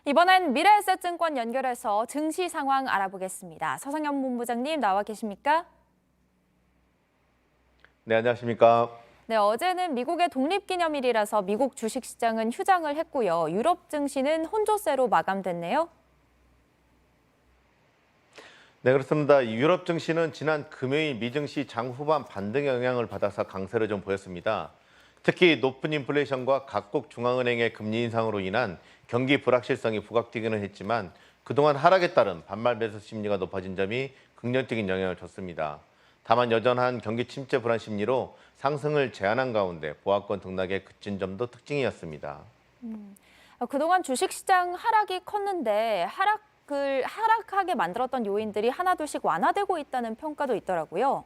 이번엔 미래에셋증권 연결해서 증시 상황 알아보겠습니다. 서상현 본부장님 나와 계십니까? 네, 안녕하십니까. 네, 어제는 미국의 독립기념일이라서 미국 주식시장은 휴장을 했고요. 유럽 증시는 혼조세로 마감됐네요. 네, 그렇습니다. 유럽 증시는 지난 금요일 미증시 장 후반 반등의 영향을 받아서 강세를 좀 보였습니다. 특히 높은 인플레이션과 각국 중앙은행의 금리 인상으로 인한 경기 불확실성이 부각되기는 했지만 그동안 하락에 따른 반발 매수 심리가 높아진 점이 긍정적인 영향을 줬습니다. 다만 여전한 경기 침체 불안 심리로 상승을 제한한 가운데 보합권 등락에 그친 점도 특징이었습니다. 그동안 주식시장 하락이 컸는데 하락하게 만들었던 요인들이 하나둘씩 완화되고 있다는 평가도 있더라고요.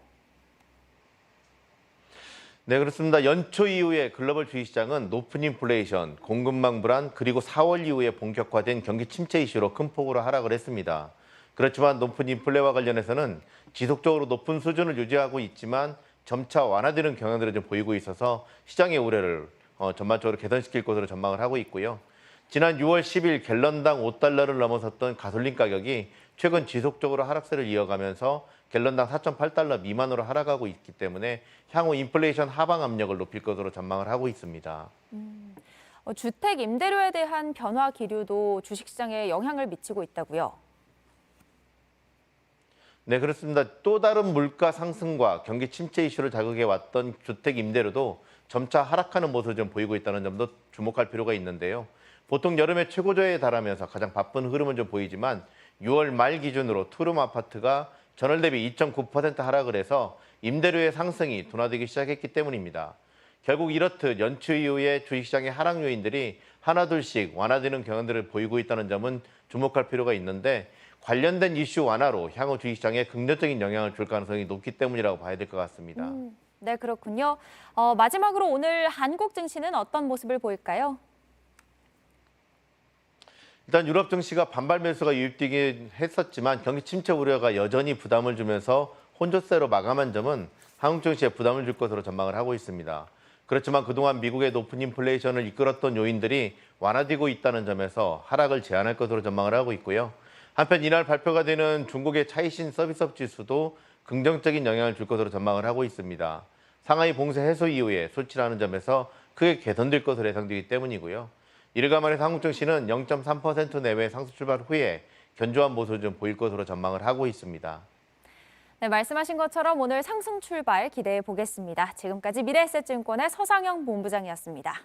네, 그렇습니다. 연초 이후에 글로벌 주식시장은 높은 인플레이션, 공급망 불안, 그리고 4월 이후에 본격화된 경기 침체 이슈로 큰 폭으로 하락을 했습니다. 그렇지만 높은 인플레와 관련해서는 지속적으로 높은 수준을 유지하고 있지만 점차 완화되는 경향들을 좀 보이고 있어서 시장의 우려를 전반적으로 개선시킬 것으로 전망을 하고 있고요. 지난 6월 10일 갤런당 5달러를 넘어섰던 가솔린 가격이 최근 지속적으로 하락세를 이어가면서 갤런당 4.8달러 미만으로 하락하고 있기 때문에 향후 인플레이션 하방 압력을 높일 것으로 전망을 하고 있습니다. 주택 임대료에 대한 변화 기류도 주식시장에 영향을 미치고 있다고요. 네, 그렇습니다. 또 다른 물가 상승과 경기 침체 이슈를 자극해 왔던 주택 임대료도 점차 하락하는 모습을 좀 보이고 있다는 점도 주목할 필요가 있는데요. 보통 여름에 최고조에 달하면서 가장 바쁜 흐름은 좀 보이지만 6월 말 기준으로 투룸 아파트가 전월 대비 2.9% 하락을 해서 임대료의 상승이 둔화되기 시작했기 때문입니다. 결국 이렇듯 연초 이후에 주식시장의 하락 요인들이 하나둘씩 완화되는 경향들을 보이고 있다는 점은 주목할 필요가 있는데 관련된 이슈 완화로 향후 주식시장에 긍정적인 영향을 줄 가능성이 높기 때문이라고 봐야 될 것 같습니다. 네, 그렇군요. 마지막으로 오늘 한국 증시는 어떤 모습을 보일까요? 일단 유럽 증시가 반발 매수가 유입되긴 했었지만 경기 침체 우려가 여전히 부담을 주면서 혼조세로 마감한 점은 한국 증시에 부담을 줄 것으로 전망을 하고 있습니다. 그렇지만 그동안 미국의 높은 인플레이션을 이끌었던 요인들이 완화되고 있다는 점에서 하락을 제한할 것으로 전망을 하고 있고요. 한편 이날 발표가 되는 중국의 차이신 서비스업 지수도 긍정적인 영향을 줄 것으로 전망을 하고 있습니다. 상하이 봉쇄 해소 이후에 수치라는 점에서 크게 개선될 것으로 예상되기 때문이고요. 이를 감안해서 한국 증시는 0.3% 내외 상승 출발 후에 견조한 모습을 좀 보일 것으로 전망을 하고 있습니다. 네, 말씀하신 것처럼 오늘 상승 출발 기대해 보겠습니다. 지금까지 미래에셋증권의 서상영 본부장이었습니다.